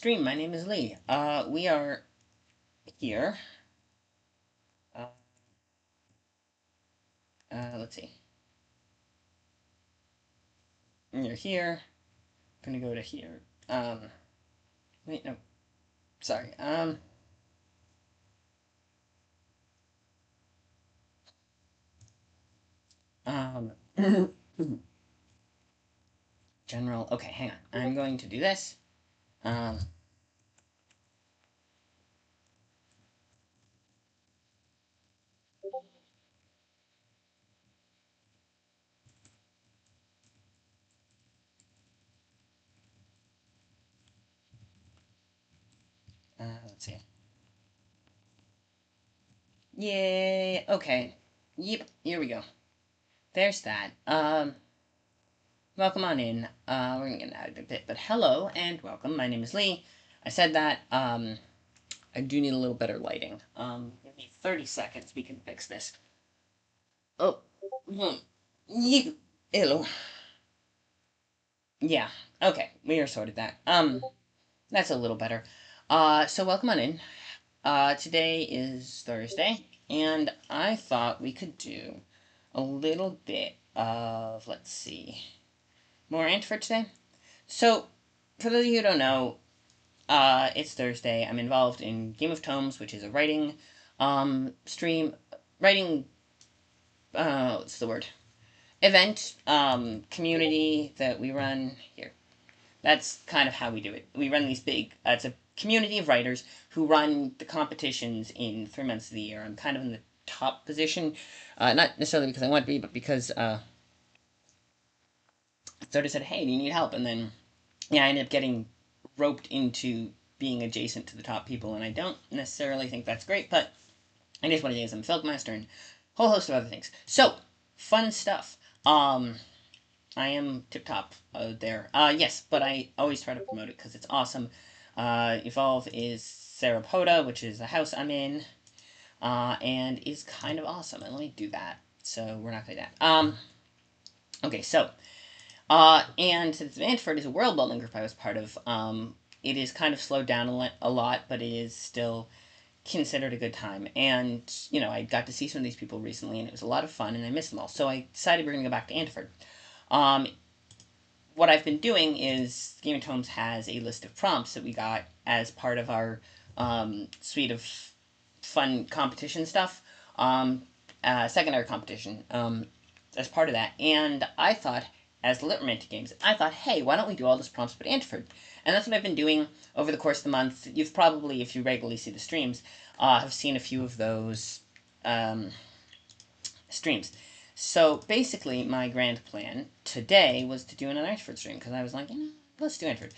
stream. My name is Lee. We are here. Uh, let's see. You're here. I'm gonna go to here. Wait, no. Sorry. Um, General. Okay, hang on. I'm going to do this. Um, let's see. Yay. Okay. Yep. Here we go. There's that. Welcome on in. We're gonna get out of a bit, but hello and welcome. My name is Lee. I said that. I do need a little better lighting. Give me 30 seconds. We can fix this. Oh, hello. Yeah. Okay, we are sorted that. That's a little better. So welcome on in. Today is Thursday, and I thought we could do a little bit of, let's see, more ant for today. So, for those of you who don't know, it's Thursday. I'm involved in Game of Tomes, which is a writing stream, writing, what's the word? Event, community that we run here. That's kind of how we do it. We run these big, it's a community of writers who run the competitions in 3 months of the year. I'm kind of in the top position, not necessarily because I want to be, but because sort of said, hey, do you need help? And then, yeah, I ended up getting roped into being adjacent to the top people, and I don't necessarily think that's great, but it is what it is. I'm a Filkmaster and a whole host of other things. So, fun stuff. I am tip top there. Yes, but I always try to promote it because it's awesome. Evolve is Sarapoda, which is the house I'm in, and is kind of awesome. And let me do that. So we're not going to do that. Okay, so, and since Manford is a world building group I was part of, it is kind of slowed down a lot, but it is still considered a good time. And, I got to see some of these people recently, and it was a lot of fun, and I miss them all. So I decided we're going to go back to Antford. Um, what I've been doing is Game of Tomes has a list of prompts that we got as part of our suite of fun competition stuff, secondary competition as part of that. And I thought, as the Literamantic Games, I thought, hey, why don't we do all this prompts but Antford? And that's what I've been doing over the course of the month. You've probably, if you regularly see the streams, have seen a few of those um, streams. So basically, my grand plan today was to do an Antford stream because I was like, let's do Antford.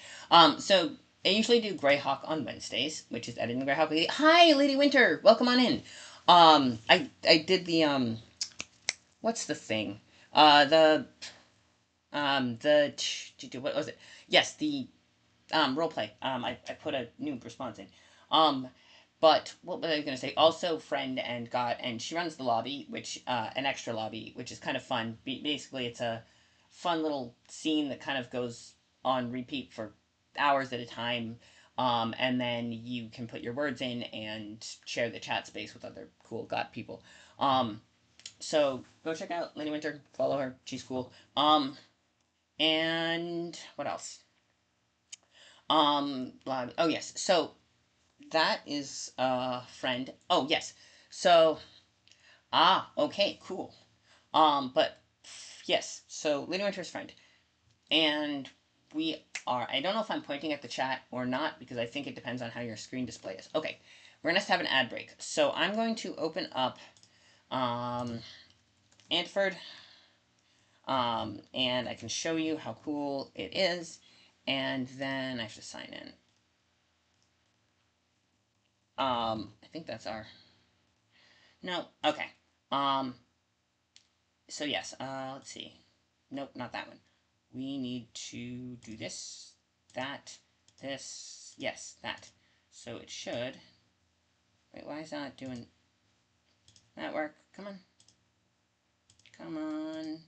So I usually do Greyhawk on Wednesdays, which is editing Greyhawk. Hi, Lady Winter, welcome on in. I did the what's the thing? The what was it? Yes, the role play. I put a new response in. Um, but what was I going to say? Also, friend and she runs the lobby, which an extra lobby, which is kind of fun. Basically, it's a fun little scene that kind of goes on repeat for hours at a time. And then you can put your words in and share the chat space with other cool got people. So go check out Lady Winter. Follow her. She's cool. And what else? Oh yes. So that is a friend. Oh yes. So okay, cool. But yes. So Lady Winter's friend, and we are. I don't know if I'm pointing at the chat or not because I think it depends on how your screen display is. Okay, we're gonna have an ad break. So I'm going to open up Antford, and I can show you how cool it is, and then I have to sign in. I think that's our. No, okay. Um, so yes, let's see. Nope, not that one. We need to do this, that, this, yes, that. So it should. Wait, why is that doing that work? Come on. Come on.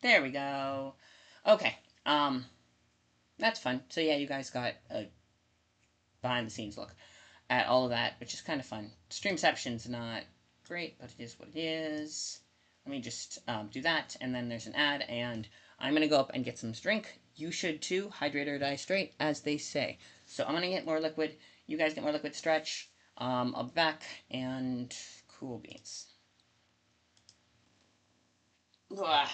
There we go. Okay. that's fun. So yeah, you guys got a behind the scenes look at all of that, which is kind of fun. Streamception's not great, but it is what it is. Let me just do that, and then there's an ad, and I'm gonna go up and get some drink. You should too. Hydrate or die straight, as they say. So I'm gonna get more liquid. You guys get more liquid. Stretch. I'll be back, and cool beans. Ugh.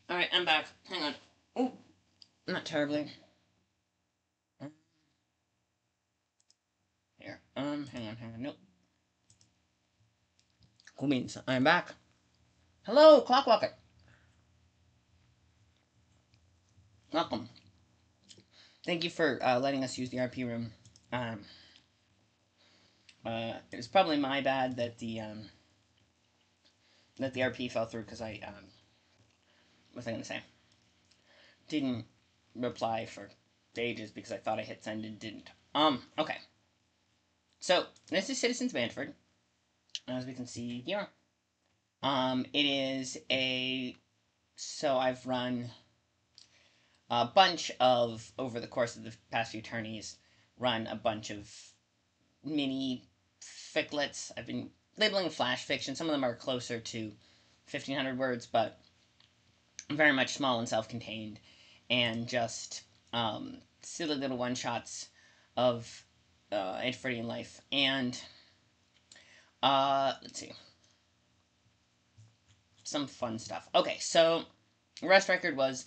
All right, I'm back. Hang on. Oh, not terribly. Here. Hang on. Nope. Cool beans. I'm back. Hello, Clockwalker. Welcome. Thank you for letting us use the RP room. Um, it was probably my bad that the RP fell through because I what was I gonna say? Didn't reply for ages because I thought I hit send and didn't. Okay. So this is Citizens Manford, as we can see here. It is a so I've run a bunch of over the course of the past few tourneys, run a bunch of mini ficlets. I've been labeling flash fiction. Some of them are closer to 1,500 words, but very much small and self-contained, and just silly little one-shots of Antiquarian life. And let's see, some fun stuff. Okay, so Rest Record was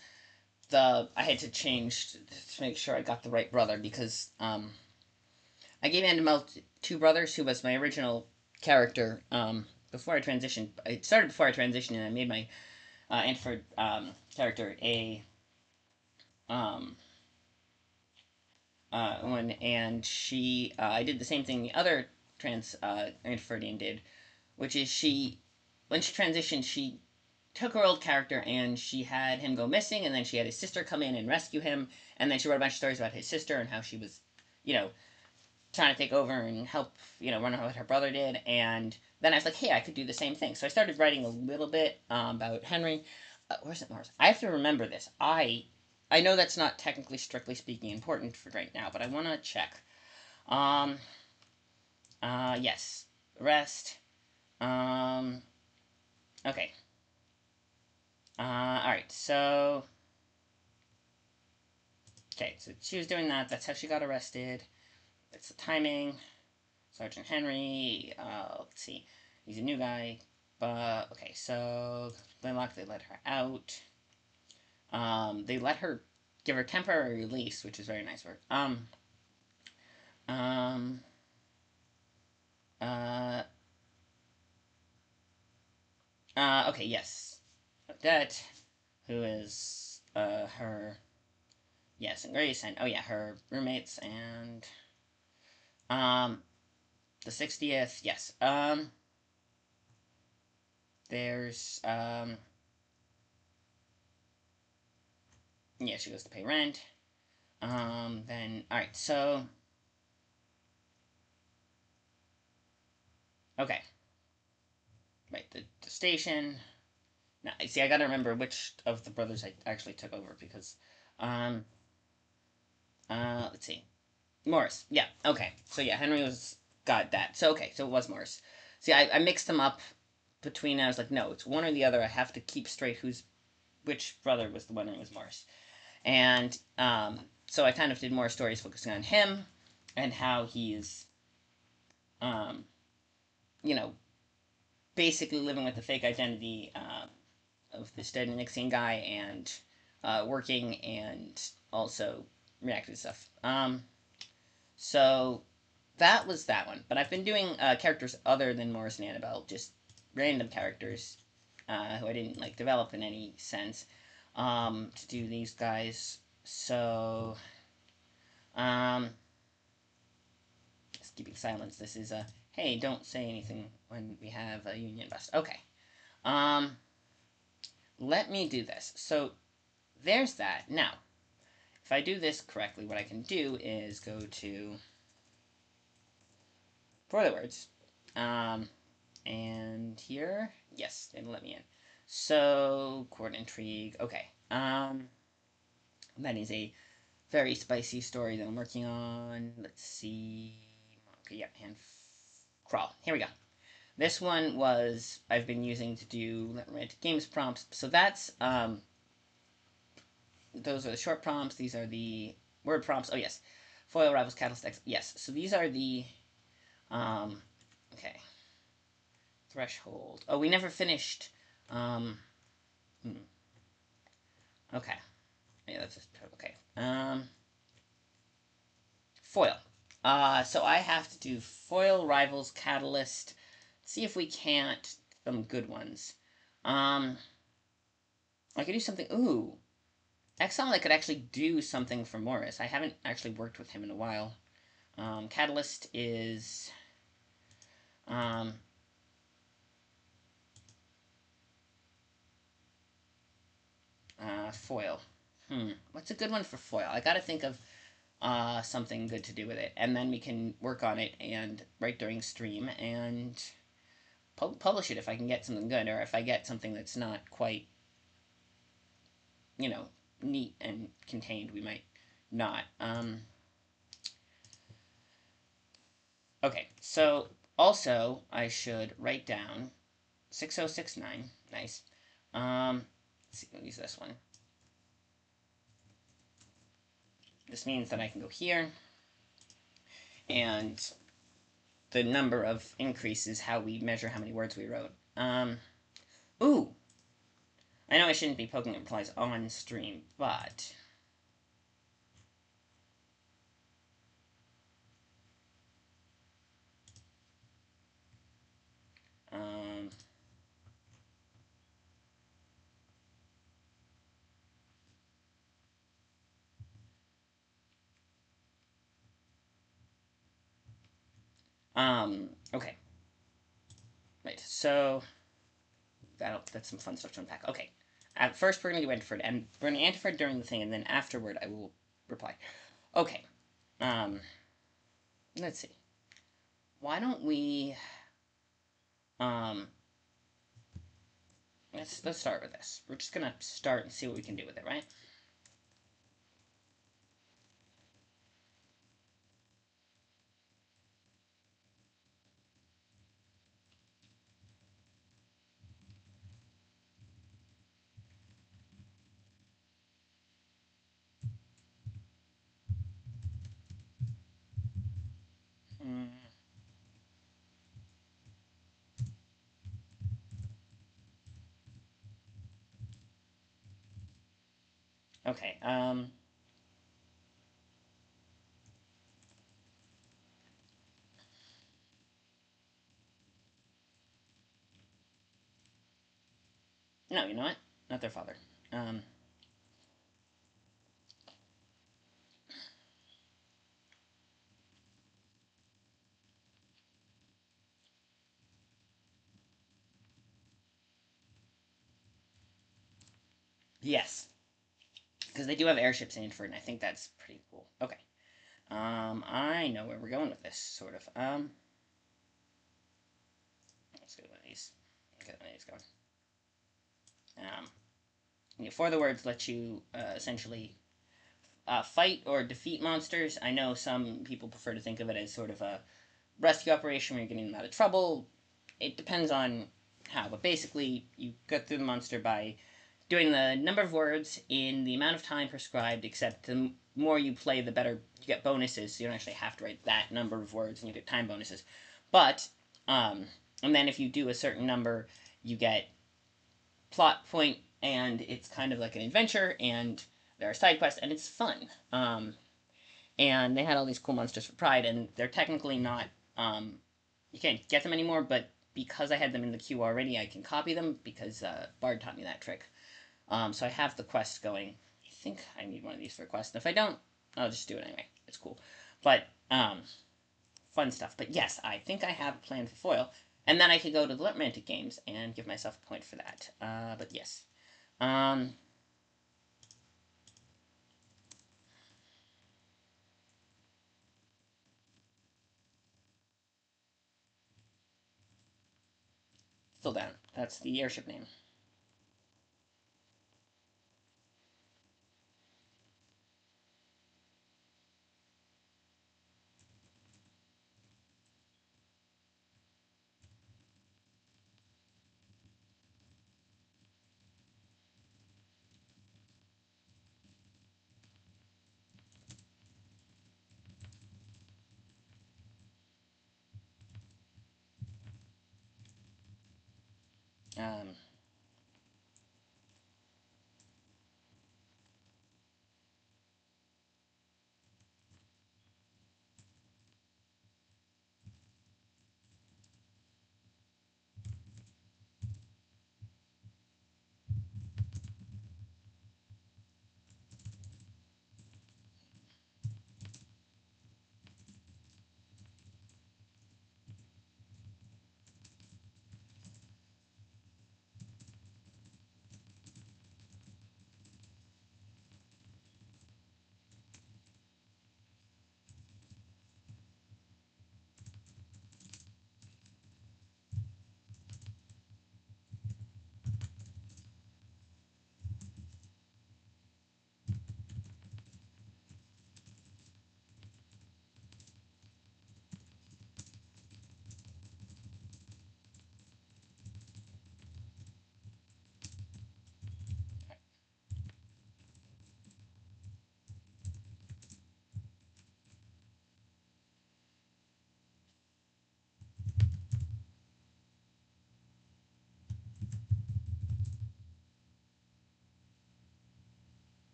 I had to change to make sure I got the right brother because I gave Andamel two brothers, who was my original character. Before I transitioned, I started before I transitioned, and I made my Antford character a um, one, and she I did the same thing the other trans Antfordian did, which is when she transitioned, she took her old character and she had him go missing, and then she had his sister come in and rescue him, and then she wrote a bunch of stories about his sister and how she was, you know, trying to take over and help, run what her brother did. And then I was like, hey, I could do the same thing. So I started writing a little bit about Henry. Where's it, Mars? I have to remember this. I know that's not technically, strictly speaking, important for right now, but I want to check. Um. Yes. Rest. Um. Okay. All right. So. Okay. So she was doing that. That's how she got arrested. That's the timing. Sergeant Henry. Let's see. He's a new guy. But okay, so Blaylock, they let her out. They let her give her temporary release, which is very nice for her. Um, uh, okay, yes. Odette, who is, her, yes, and Grace, and, oh yeah, her roommates, and, um, the 60th, yes. There's, yeah, she goes to pay rent. Then, alright, so, okay. Right, the station. Now, see, I gotta remember which of the brothers I actually took over because, um, let's see. Morris. Yeah, okay. So, yeah, Henry got that. So, okay, so it was Morris. See, I mixed them up between. I was like, no, it's one or the other. I have to keep straight which brother was the one who was Morris. And so I kind of did more stories focusing on him and how he's, um, you know, basically living with the fake identity of this dead Nixian guy and working and also reacting to stuff. So that was that one. But I've been doing characters other than Morris and Annabelle, just random characters who I didn't like develop in any sense to do these guys. So just keeping silence. This is a hey, don't say anything when we have a union bust. Okay. Um, let me do this. So there's that. Now, if I do this correctly, what I can do is go to for the words. And here, yes, it'll let me in. So, court intrigue. Okay. That is a very spicy story that I'm working on. Let's see. Okay, yeah, and crawl. Here we go. This one was I've been using to do romantic games prompts. So that's those are the short prompts. These are the word prompts. Oh yes, foil rivals catalyst X. Yes. So these are the okay. Threshold. Oh, we never finished. Okay. Yeah, that's just okay. Foil. So I have to do foil rivals catalyst. See if we can't some good ones. I could do something. Ooh, Exile could actually do something for Morris. I haven't actually worked with him in a while. Catalyst is foil. What's a good one for foil? I gotta think of something good to do with it, and then we can work on it and right during stream and publish it if I can get something good, or if I get something that's not quite, neat and contained, we might not. Okay, so also I should write down 6069. Nice. Let's see, we'll use this one. This means that I can go here, and the number of increases how we measure how many words we wrote. Ooh, I know I shouldn't be poking at replies on stream, but um, okay. Right, so that's some fun stuff to unpack. Okay, at first we're going to do Antiford, and we're going to Antiford during the thing, and then afterward I will reply. Okay, let's see. Why don't we, um, let's start with this. We're just going to start and see what we can do with it, right? Mm. Okay, no, you know what? Not their father. Um, yes, because they do have airships in Antiford, and I think that's pretty cool. Okay, I know where we're going with this, sort of. Let's get one of these. Get one of these going. For the words let you essentially fight or defeat monsters. I know some people prefer to think of it as sort of a rescue operation where you're getting them out of trouble. it depends on how, but basically you get through the monster by doing the number of words in the amount of time prescribed, except the more you play, the better you get bonuses. So you don't actually have to write that number of words, and you get time bonuses. But, and then if you do a certain number, you get plot point, and it's kind of like an adventure, and there are side quests, and it's fun. And they had all these cool monsters for Pride, and they're technically not, you can't get them anymore, but because I had them in the queue already, I can copy them because Bard taught me that trick. So I have the quest going. I think I need one of these for a quest. And if I don't, I'll just do it anyway. It's cool. But, fun stuff. But yes, I think I have a plan for foil. And then I could go to the Romantic Games and give myself a point for that. But yes. Still down. That's the airship name. Um,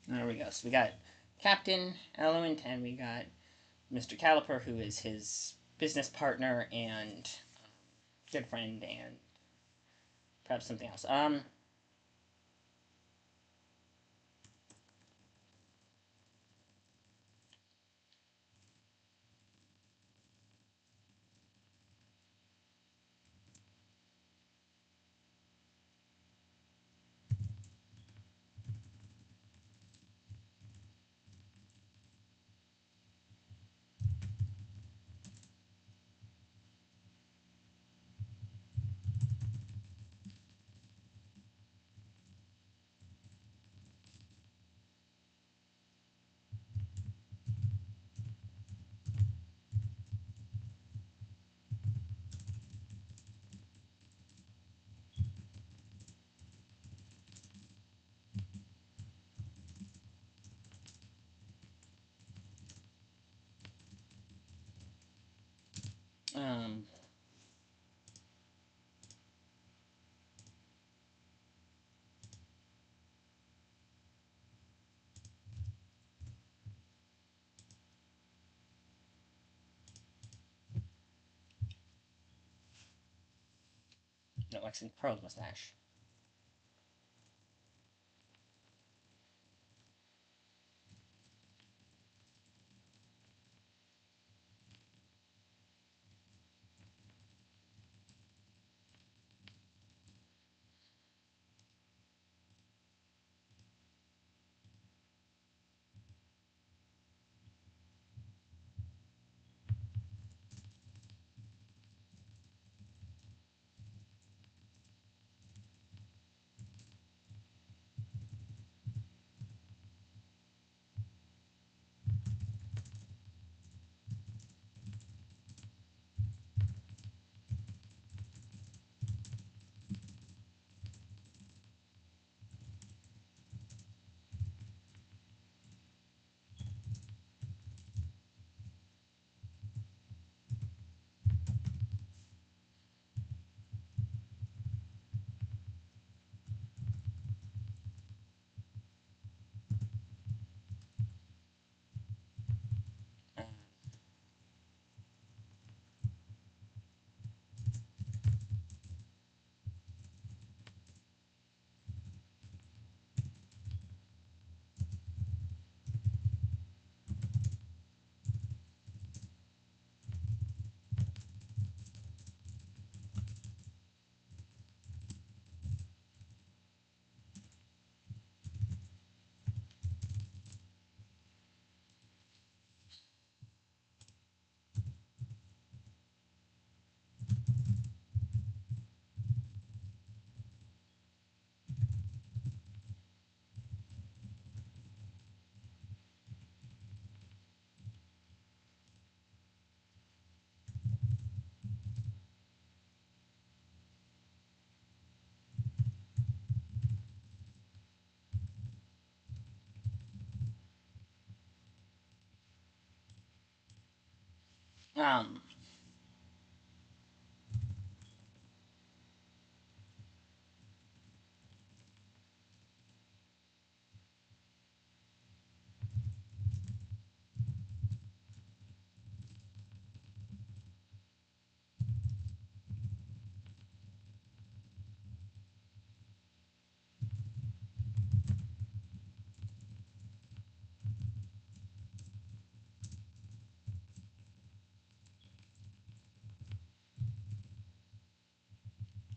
there we go. So we got Captain Element, and we got Mr. Caliper, who is his business partner and good friend, and perhaps something else. Um, no, Lexington Pearl's mustache.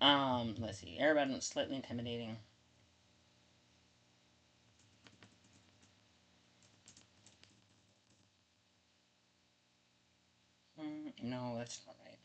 Um, let's see. Air about it, slightly intimidating. No, that's not right.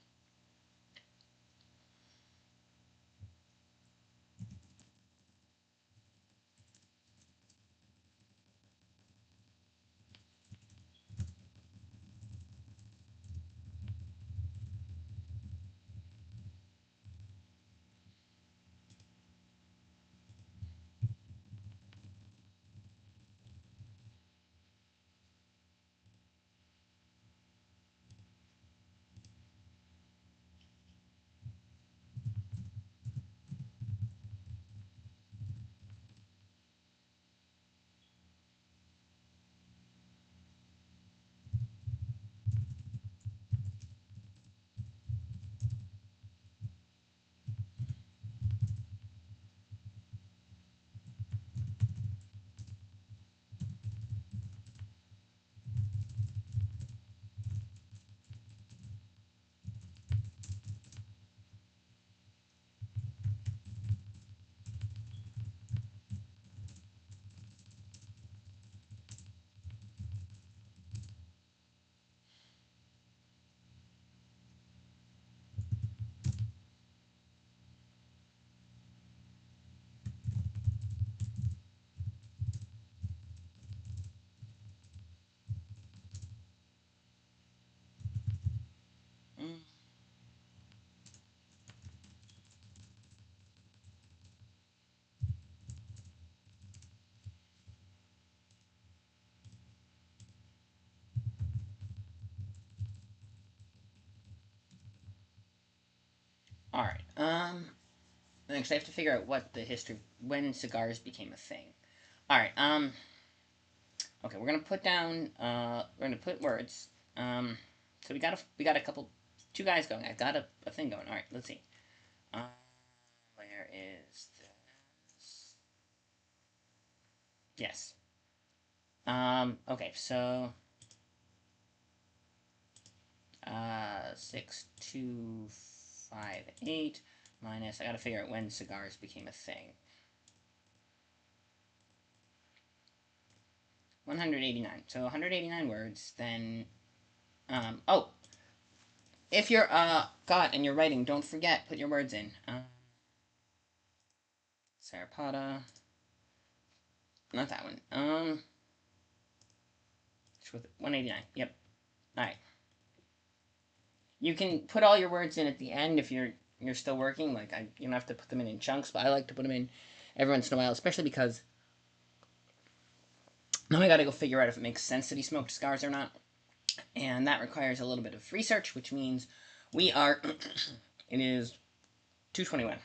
Mm. All right. Next, I have to figure out what the history when cigars became a thing. All right. Okay, we're gonna put down. We're gonna put words. So we got a couple, two guys going. I've got a thing going. All right. Let's see. Uh, where is this? Yes. Okay. So 6258 minus. I gotta figure out when cigars became a thing. 189. So 189 words. Then oh, if you're God and you're writing, don't forget put your words in. Sarapata. Not that one. 189. Yep. All right. You can put all your words in at the end if you're still working. Like you don't have to put them in chunks, but I like to put them in every once in a while, especially because now I got to go figure out if it makes sense that he smoked cigars or not, and that requires a little bit of research, which means we are. It is 2:21.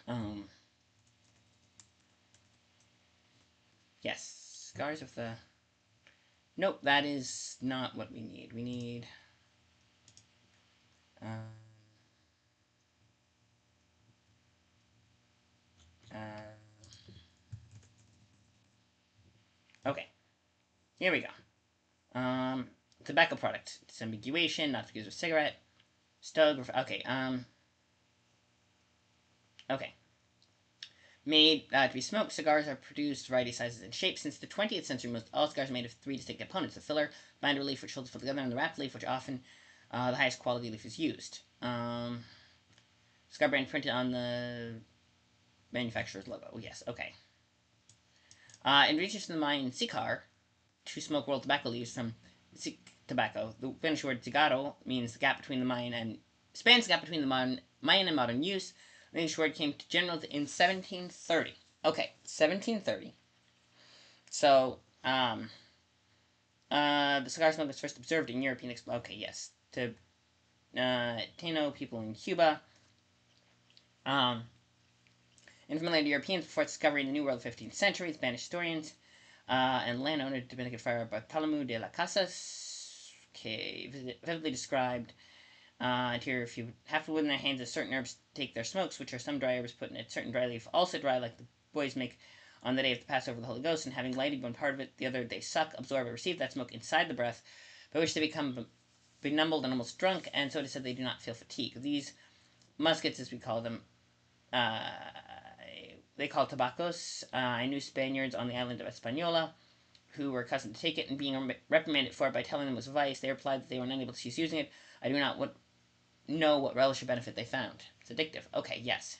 Um. Yes, cigars with the. Nope, that is not what we need. We need. Um, uh, okay, here we go. Tobacco product. Disambiguation, not to confuse with cigarette. Stug. Okay. Okay. Made to be smoked, cigars are produced variety sizes and shapes. Since the 20th century, most all cigars are made of three distinct components: the filler, binder leaf, which holds it together, and the wrap leaf, which often the highest quality leaf is used. Cigar brand printed on the manufacturer's logo. Oh, yes. Okay. In research to the mine Sicar, to smoke world tobacco leaves from tobacco. The Spanish word cigarro means the gap between the mine and spans the gap between the mine and modern use. The English word came to general in 1730. Okay, 1730. So, the cigar smoke was first observed in European. Okay, yes, to Taino people in Cuba. Unfamiliar to Europeans before its discovery in the New World 15th century, Spanish historians and landowner Dominican friar Bartolomé de las Casas vividly described here, if you have to in their hands as certain herbs take their smokes, which are some dry herbs put in a certain dry leaf, also dry like the boys make on the day of the Passover of the Holy Ghost, and having lighted one part of it, the other they suck, absorb, or receive that smoke inside the breath, by which they become benumbed and almost drunk, and so it is said they do not feel fatigue. These muskets, as we call them, they call tabacos. I knew Spaniards on the island of Hispaniola who were accustomed to take it, and being reprimanded for it by telling them it was a vice, they replied that they were unable to cease using it. I do not know what relish or benefit they found. It's addictive. Okay, yes.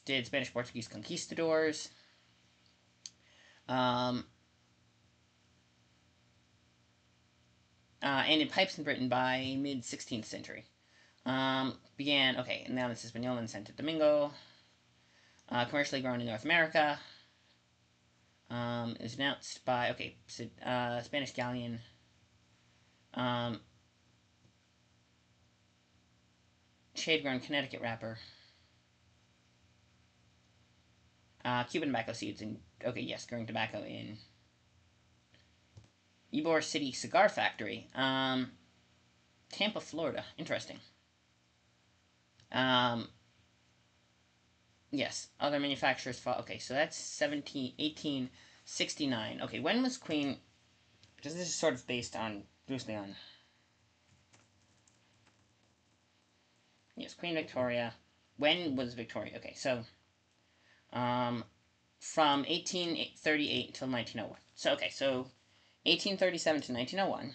Did Spanish Portuguese conquistadors. And in pipes in Britain by mid 16th century. Began, okay, now this is Hispaniola and Santo Domingo. Commercially grown in North America. Is announced by, okay, Spanish galleon. Shade grown Connecticut wrapper. Cuban tobacco seeds in, okay, yes, growing tobacco in Ybor City Cigar Factory. Tampa, Florida. Interesting. Yes, other manufacturers fall. Okay, so that's 1869. Okay, when was Queen... Because this is sort of based on, loosely on... Yes, Queen Victoria. When was Victoria? Okay, so... from 1838 until 1901. So, okay, so 1837 to 1901.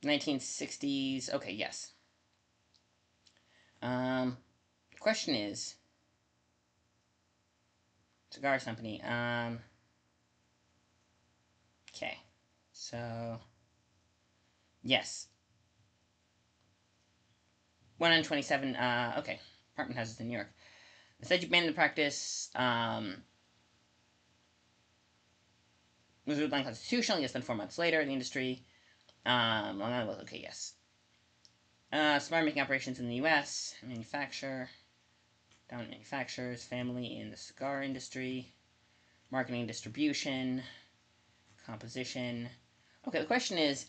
1960s. Okay, yes. Question is... Cigar company. Okay. So... Yes. 127, okay. Apartment houses in New York. The statute banned the practice, was ruled unconstitutional, yes, then 4 months later, the industry, Long Island was, okay, yes. Cigar making operations in the U.S., manufacturer, dominant manufacturers, family in the cigar industry, marketing, distribution, composition. Okay, the question is,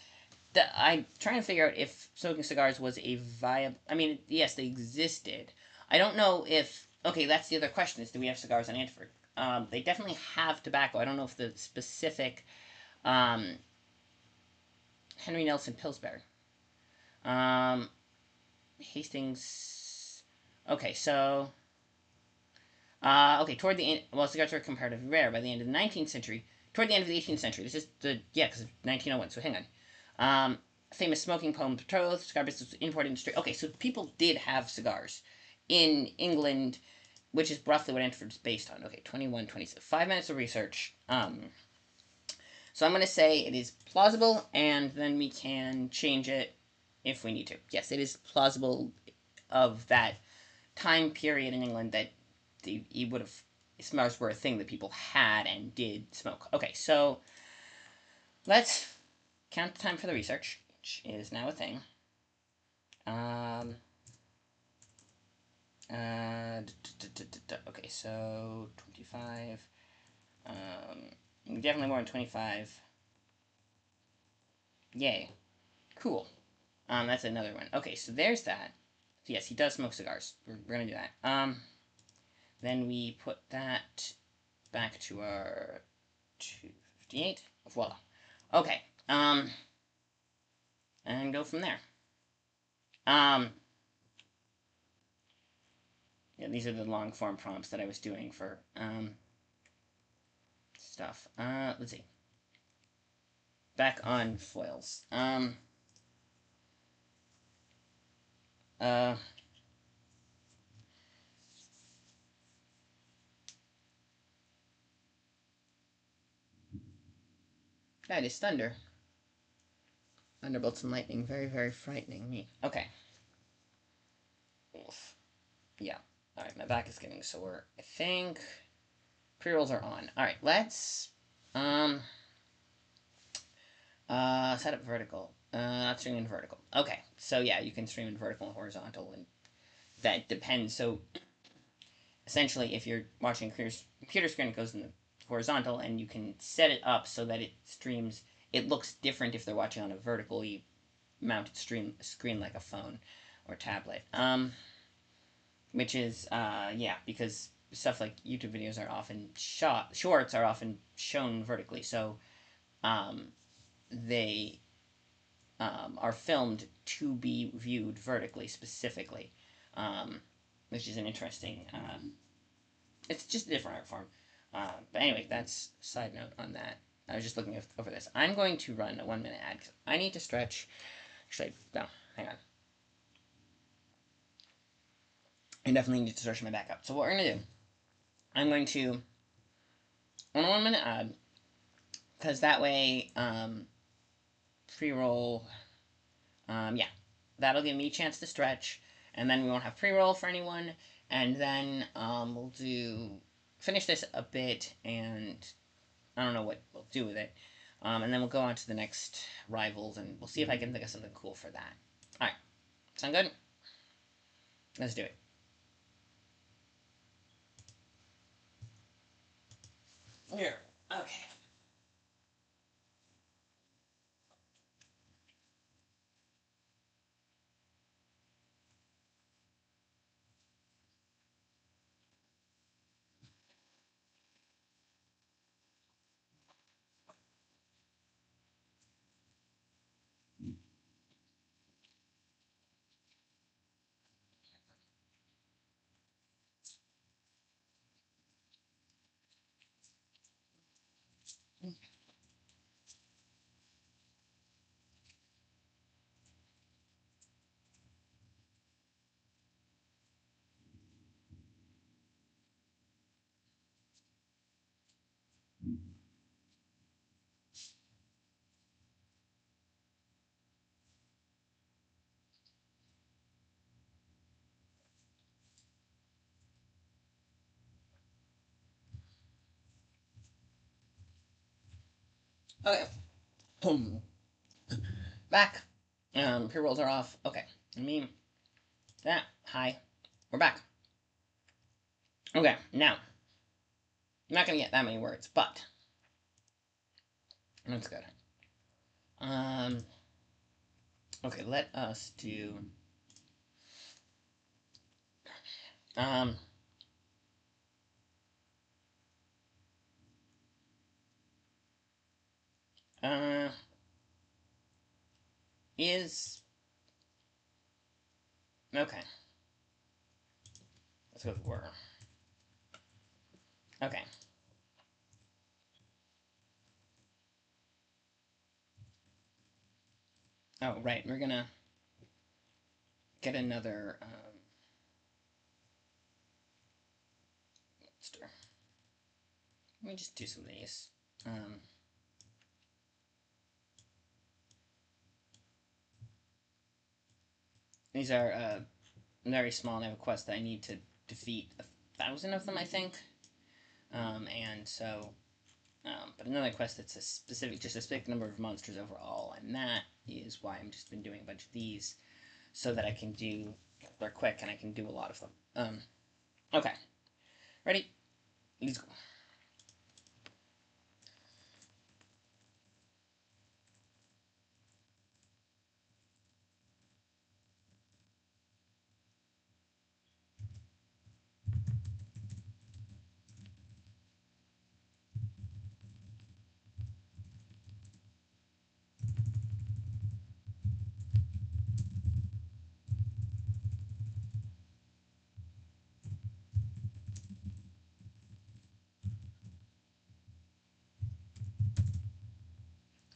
I'm trying to figure out if smoking cigars was a viable... I mean, yes, they existed. I don't know if... Okay, that's the other question, is do we have cigars in Antwerp? They definitely have tobacco. I don't know if the specific... Henry Nelson Pillsbury. Hastings... Okay, so... okay, toward the end... Well, cigars were comparatively rare by the end of the 19th century. Toward the end of the 18th century. This is the... Yeah, because of 1901, so hang on. Famous smoking poem betrothed, cigar business, import industry. Okay, so people did have cigars in England, which is roughly what Antwerp is based on. Okay, 21, 26. 5 minutes of research. So I'm going to say it is plausible, and then we can change it if we need to. Yes, it is plausible of that time period in England that you would have... Cigars were a thing that people had and did smoke. Okay, so let's count the time for the research, which is now a thing. Okay, so 25. Definitely more than 25. Yay. Cool. That's another one. Okay, so there's that. So yes, he does smoke cigars. We're gonna do that. Then we put that back to our 258. Voila. Okay. And go from there. Yeah, these are the long form prompts that I was doing for stuff. Let's see. Back on foils. That is thunder. Thunderbolts and lightning, very, very frightening me. Okay. Oof. Yeah. Alright, my back is getting sore. I think pre-rolls are on. Alright, let's set up vertical. Not streaming in vertical. Okay, so yeah, you can stream in vertical and horizontal, and that depends. So essentially, if you're watching a computer screen, it goes in the horizontal, and you can set it up so that it streams. It looks different if they're watching on a vertically mounted screen like a phone or tablet. Which is yeah, because stuff like YouTube videos are often shorts are often shown vertically, so um, they are filmed to be viewed vertically specifically, um, which is an interesting. It's just a different art form. But anyway, that's a side note on that. I was just looking over this. I'm going to run a 1 minute ad because I need to stretch. Actually, no, hang on. I definitely need to stretch my back up. So what we're gonna do? I'm going to on a 1 minute ad because that way pre-roll yeah, that'll give me a chance to stretch, and then we won't have pre-roll for anyone, and then we'll do finish this a bit, and I don't know what we'll do with it, and then we'll go on to the next rivals, and we'll see if I can think of something cool for that. All right, sound good? Let's do it. Here, okay. Okay. Boom. Back. Pre-rolls are off. Okay. I mean, that. Hi. We're back. Okay, now. I'm not gonna get that many words, but that's good. Um, okay, let us do. Um, uh, is. Okay, let's go with were. Okay. Oh, right, we're gonna get another. Let me just do some of these. Um, these are very small, and I have a quest that I need to defeat 1,000 of them, I think. And so but another quest that's just a specific number of monsters overall, and that is why I'm just been doing a bunch of these, so that I can do, they're quick and I can do a lot of them. Okay, ready? Let's go.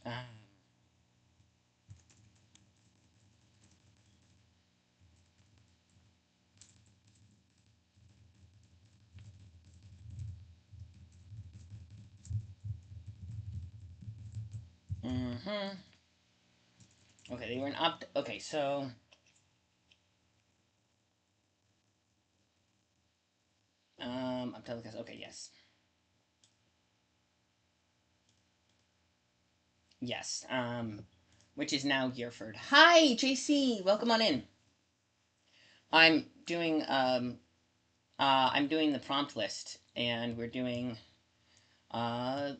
Um, mm-hmm. Okay, they were an up. Okay, so I'm telling you. Okay, yes, yes. which is now Gearford. Hi, JC. Welcome on in. I'm doing I'm doing the prompt list, and we're doing uh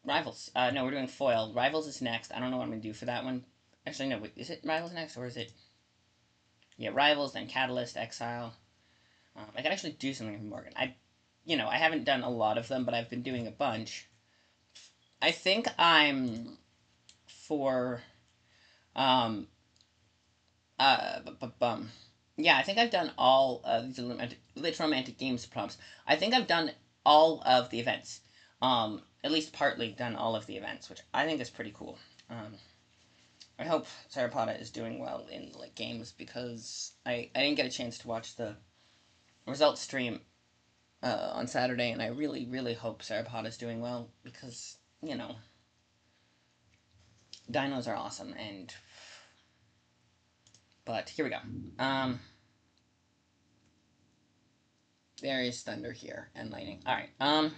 Rivals. No, we're doing Foil. Rivals is next. I don't know what I'm gonna do for that one. Actually, no. Wait, is it Rivals next, or is it? Yeah, Rivals, then Catalyst, Exile. I could actually do something for Morgan. I haven't done a lot of them, but I've been doing a bunch. I think I'm for um bum. Yeah, I think I've done all these lit romantic games prompts. I think I've done all of the events. At least partly done all of the events, which I think is pretty cool. I hope Sarapata is doing well in like games because I didn't get a chance to watch the results stream on Saturday, and I really really hope Sarapata is doing well because dinos are awesome. And but here we go. There is thunder here and lightning. All right.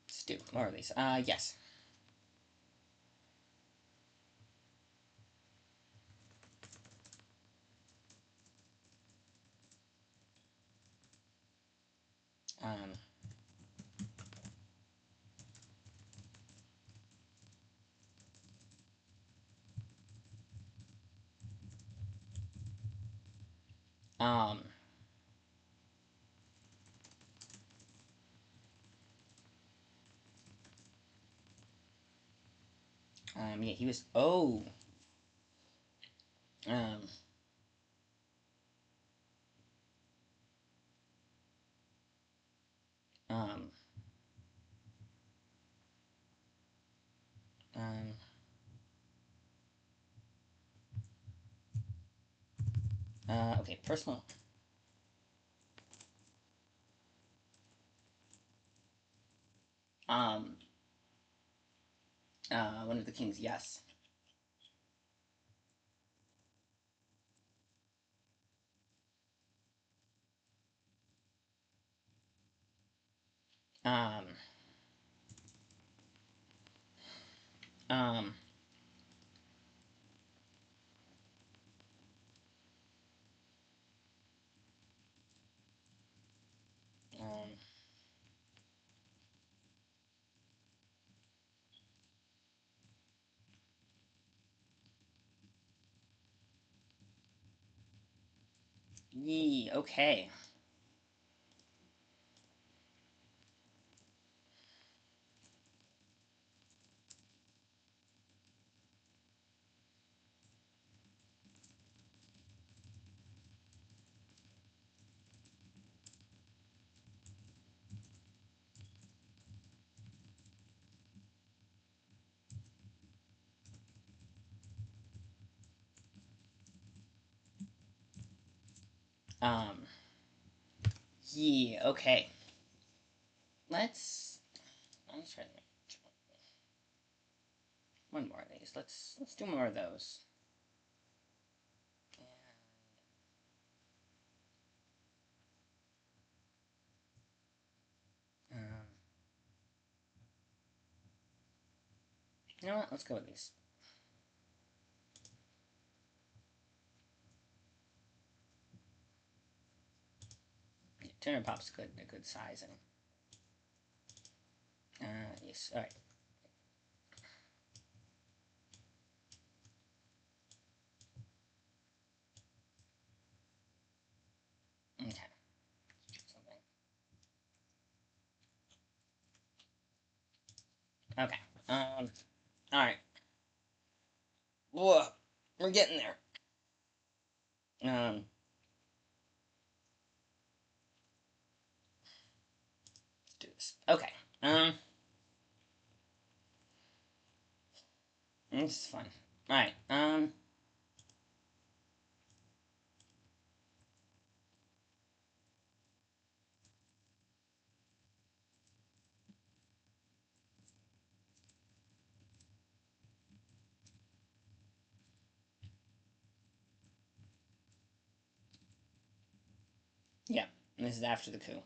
Let's do more of these. Yes. Um. Um. Yeah, he was. Oh. Um. Um. Um. Okay. Personal. Um. One of the kings. Yes. Um. Um. Um. Yee. Okay. Um. Yee. Okay. Let's. Let's try one more of these. Let's do more of those. Um. You know what? Let's go with these. Yeah, 200 pop's good. A good sizing. Yes. All right. Okay. Something. Okay. All right. Whoa. We're getting there. Um. Let's do this. Okay. This is fun. All right. Yeah. This is after the coup.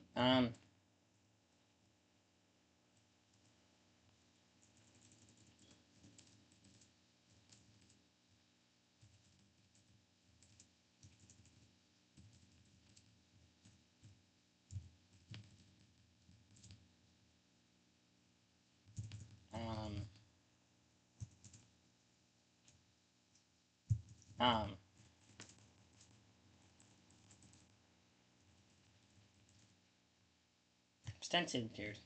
Extensive beard.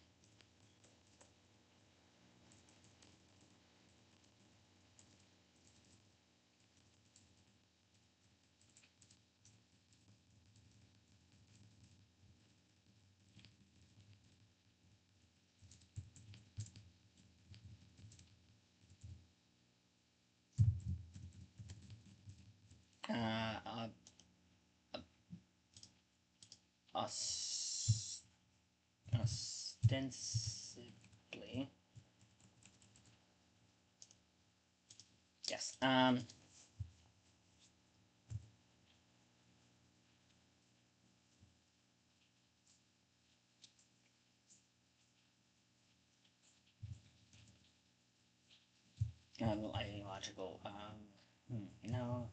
Uh, ostensibly. Yes. Ideological. No.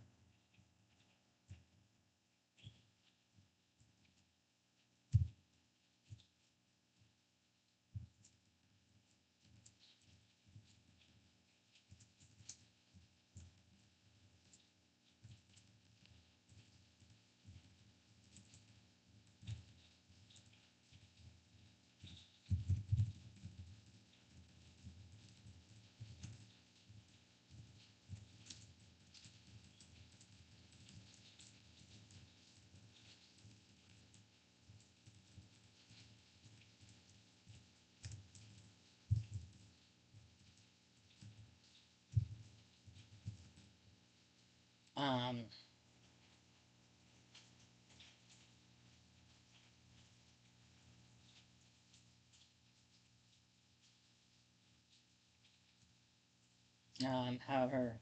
Um. However.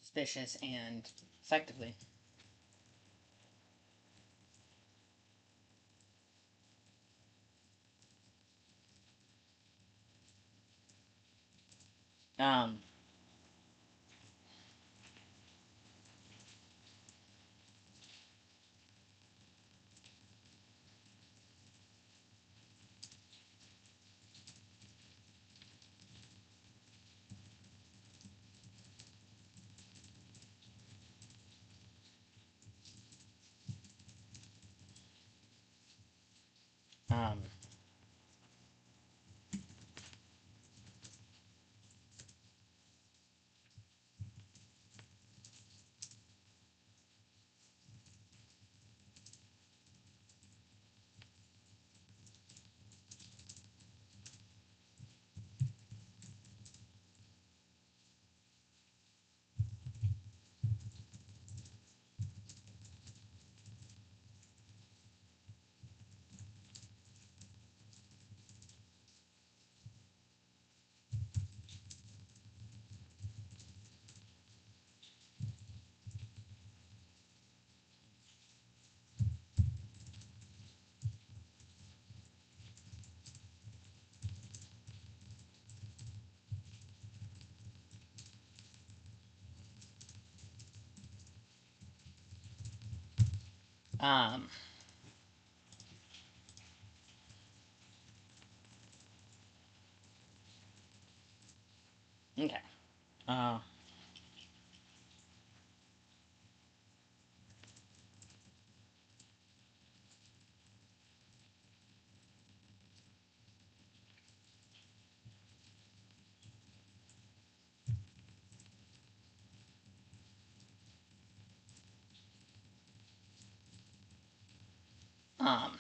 Suspicious and effectively. Um. Um. Um. Okay. Uh. Um.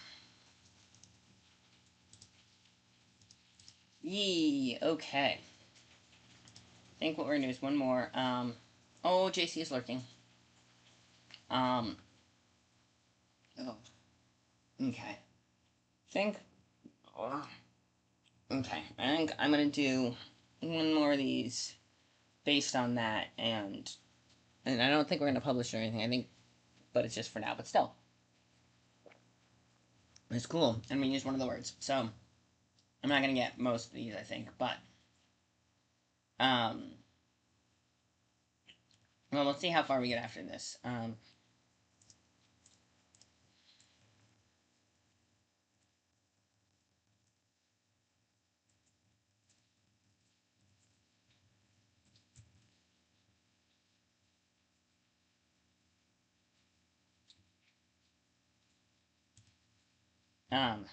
Yee. Okay. I think what we're gonna do is one more. Oh, JC is lurking. Um. Oh. Okay. Think. Oh, okay. I think I'm gonna do one more of these based on that, and I don't think we're gonna publish or anything. I think, but it's just for now. But still, it's cool, and we use one of the words. So I'm not gonna get most of these, I think, but um, Well, let's see how far we get after this. Um, um,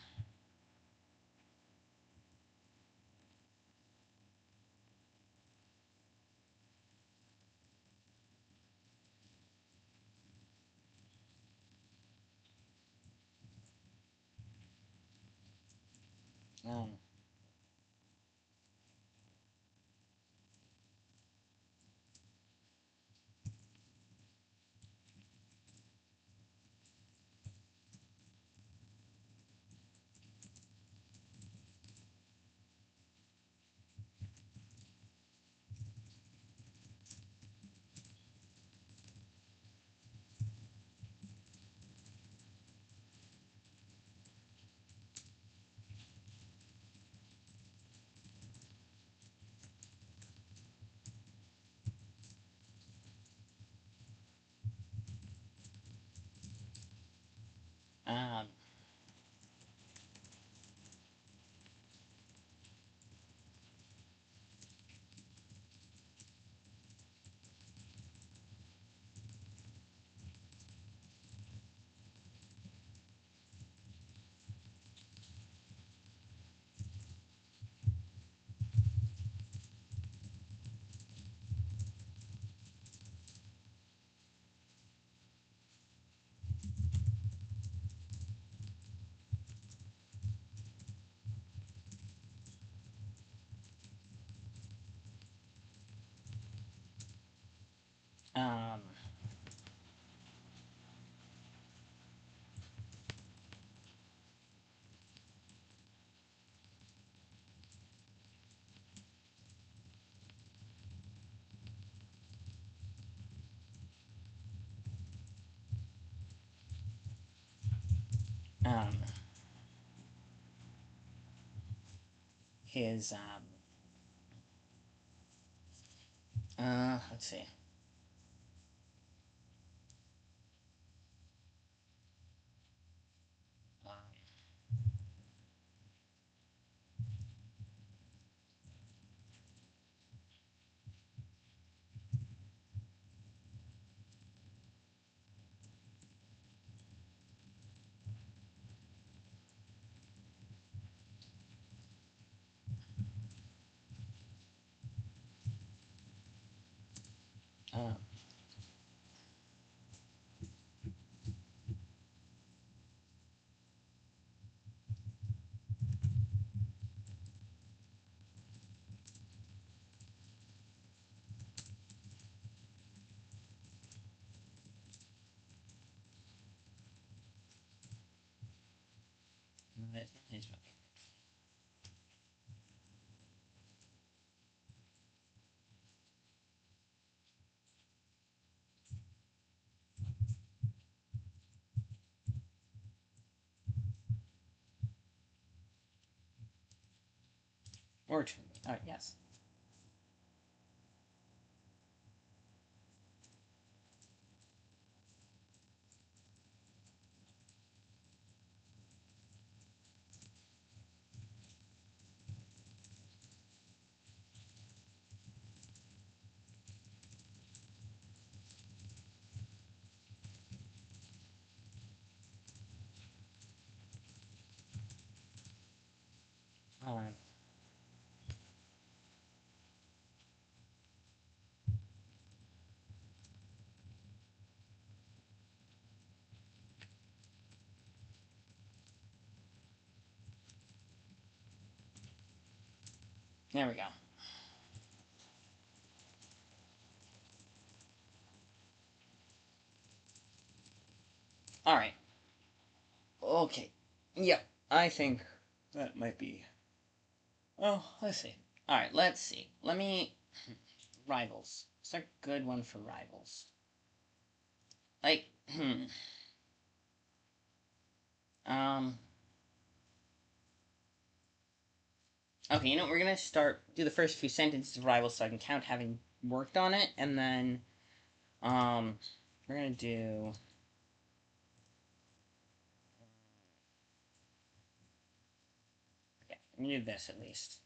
um, um, um, his, let's see. Uh, his, or two. Yes. Um, there we go. All right. Okay. Yep. I think that might be. Oh, let's see. All right. Let's see. Let me rivals. What's a good one for rivals? Like, um. Okay, you know, we're gonna do the first few sentences of rivals so I can count having worked on it, and then We're gonna do... Yeah, I'm gonna do this at least.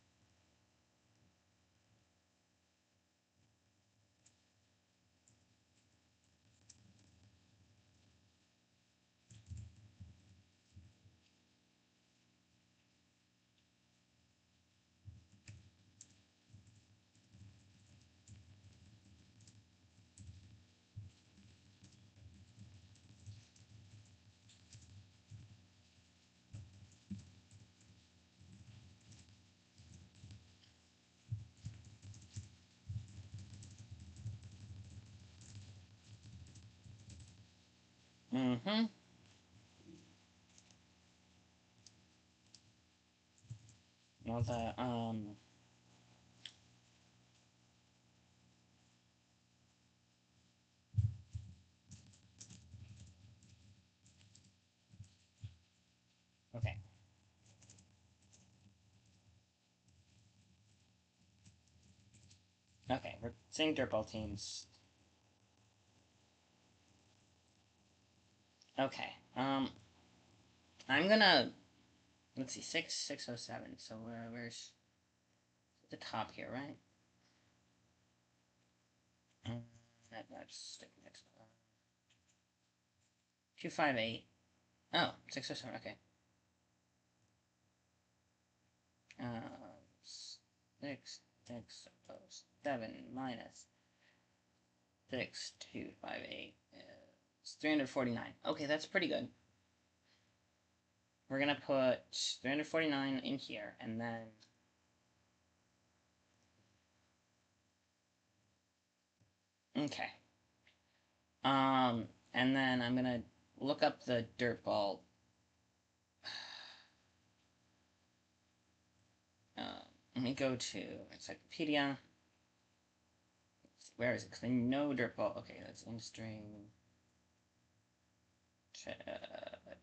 Mm-hmm. Well, okay. Okay, we're saying dirtball teams. Okay, I'm gonna... Let's see, 607, so where's the top here, right? That's next. 258. Oh, 607, okay. 607 minus 6258 is 349. Okay, that's pretty good. We're gonna put 349 in here, and then... Okay. And then I'm gonna look up the dirtball. Let me go to Encyclopedia. Where is it? Because I know dirtball. Okay, that's in-string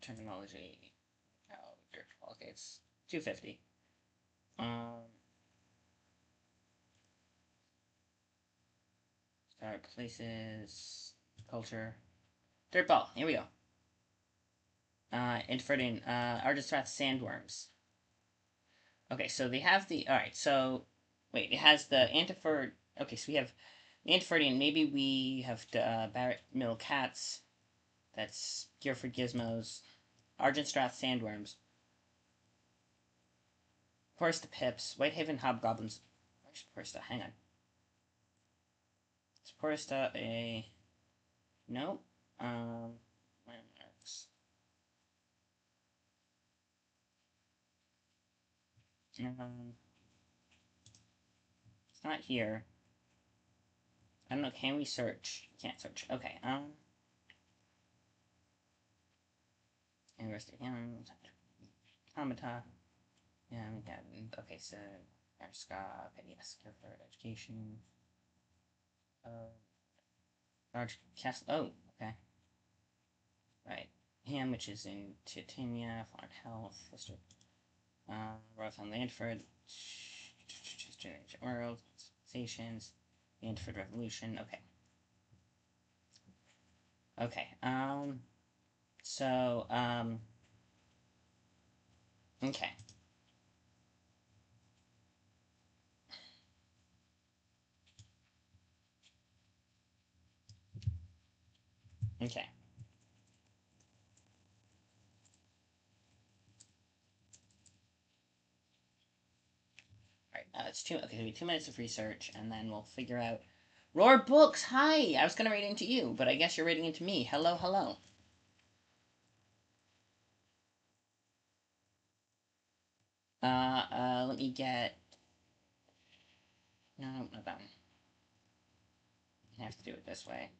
terminology. Oh, dirtball. Okay, it's 250. Start places, culture, dirtball. Here we go. Inferting Argentstrath sandworms. Okay, so they have the... Alright, so... Wait, it has the Antifer... Okay, so we have the Antiferdian. Maybe we have Barrett Mill cats. That's Gearford gizmos. Argentstrath sandworms. Porista pips. Whitehaven hobgoblins. Where's Porista? Hang on. Is Porista a... Nope. Landmarks. It's not here. I don't know, can we search? Can't search. Okay, University of Young, Automata. Yeah, we got... Okay, so... Arscop, yes, for education. Large castle... Oh, okay. Right. Ham, which is in Titania, Foreign Health, History. Roth on Landford. World, Stations, Landford Revolution. Okay. Okay. So, okay. Okay. Alright, it's two... Okay, it'll be 2 minutes of research, and then we'll figure out... Roar Books! Hi! I was gonna read into you, but I guess you're reading into me. Hello, hello. Let me get... No, not that one. I have to do it this way.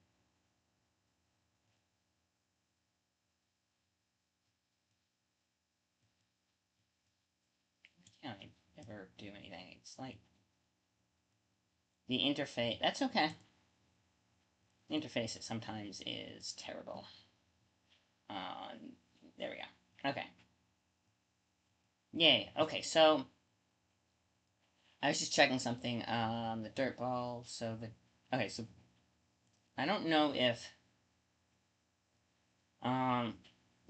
Can't I ever do anything? It's like... The interface... That's okay. The interface sometimes is terrible. There we go. Okay. Yay. Okay, so... I was just checking something. The dirt ball, so the... Okay, so... I don't know if...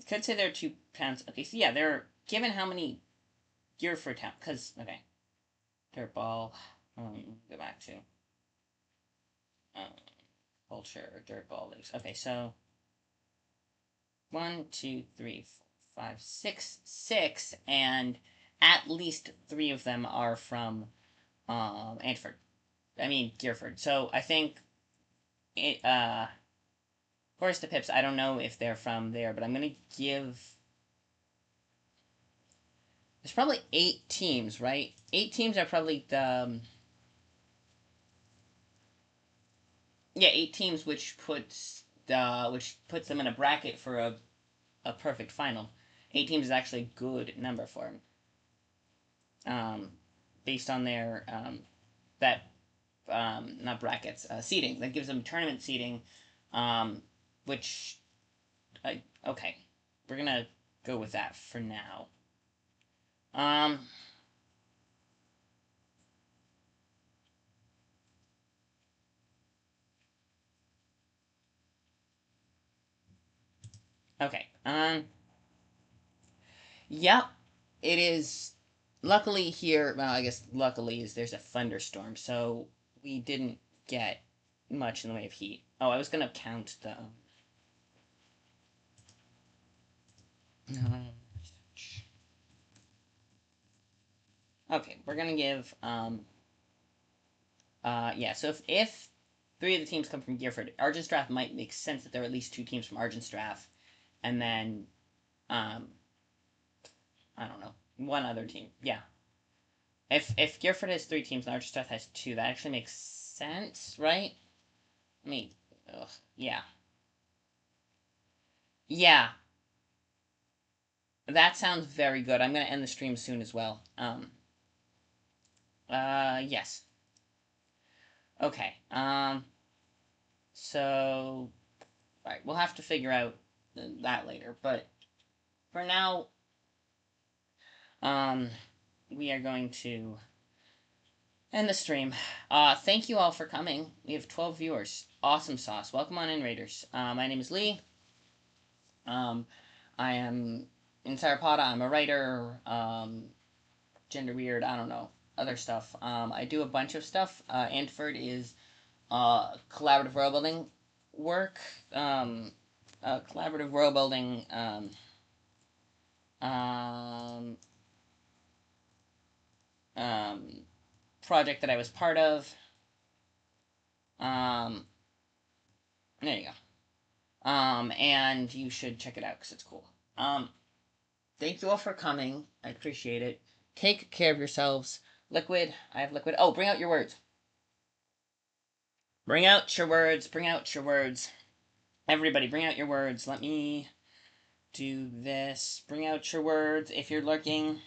could say there are 2 towns. Okay, so yeah, they're... Given how many Gearford town... Because, okay. Dirtball. Go back to... Culture, Dirtball Leagues. Okay, so... 1, 2, 3, 4, 5, 6. 6, and at least 3 of them are from Antford. I mean, Gearford. So I think it, Forest of Pips, I don't know if they're from there, but I'm gonna give... There's probably 8 teams, right? 8 teams are probably the... yeah, 8 teams, which puts them in a bracket for a perfect final. 8 teams is actually a good number for them. Based on their not brackets, seating. That gives them tournament seating, which, okay, we're gonna go with that for now. Okay, yep, it is. Luckily here, well, I guess luckily is there's a thunderstorm, so we didn't get much in the way of heat. Oh, I was gonna count the. Okay, we're gonna give yeah. So if 3 of the teams come from Gearford, Argentstrath might make sense that there are at least 2 teams from Argentstrath, and then I don't know, 1 other team. Yeah. If Gearford has 3 teams and Argentstrath has 2, that actually makes sense, right? I mean, ugh, yeah. Yeah, that sounds very good. I'm gonna end the stream soon as well. Yes. Okay. So, alright, we'll have to figure out that later. But for now, we are going to end the stream. Thank you all for coming. We have 12 viewers. Awesome sauce. Welcome on in, Raiders. My name is Lee. I am in Sarapata. I'm a writer. Gender weird. I don't know. Other stuff. I do a bunch of stuff. Antford is collaborative world building work. Collaborative world building. Project that I was part of. There you go. And you should check it out because it's cool. Thank you all for coming. I appreciate it. Take care of yourselves. Liquid. I have liquid. Oh, bring out your words. Bring out your words. Bring out your words. Everybody, bring out your words. Let me do this. Bring out your words if you're lurking.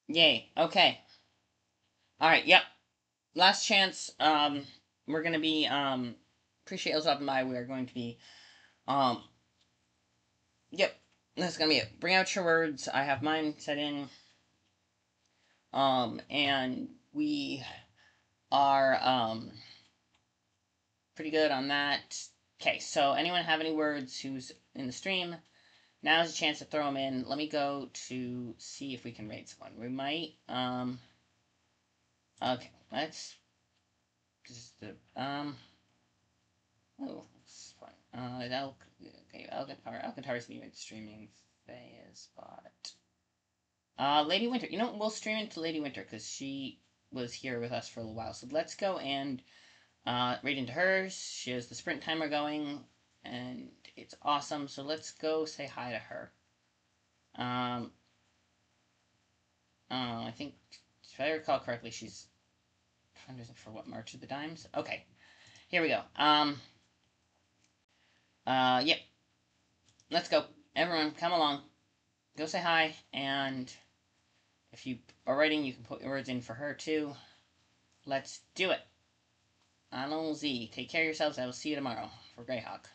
Yay. Okay. Alright, yep. Last chance. We're gonna be, appreciate you stopping by. We are going to be, yep. That's gonna be it. Bring out your words. I have mine set in. And we are, pretty good on that. Okay, so anyone have any words who's in the stream? Now's a chance to throw them in. Let me go to see if we can rate someone. We might, okay, let's just, oh, that's fine. Okay, Alcantara is even streaming phase, but, Lady Winter, you know, we'll stream into Lady Winter, because she was here with us for a little while, so let's go and, rate into hers. She has the sprint timer going, and it's awesome, so let's go say hi to her. I think, if I recall correctly, she's fundraising for what, March of the Dimes? Okay, here we go. Yep. Let's go. Everyone, come along. Go say hi, and if you are writing, you can put your words in for her, too. Let's do it. Allons-y. Take care of yourselves. I will see you tomorrow for Greyhawk.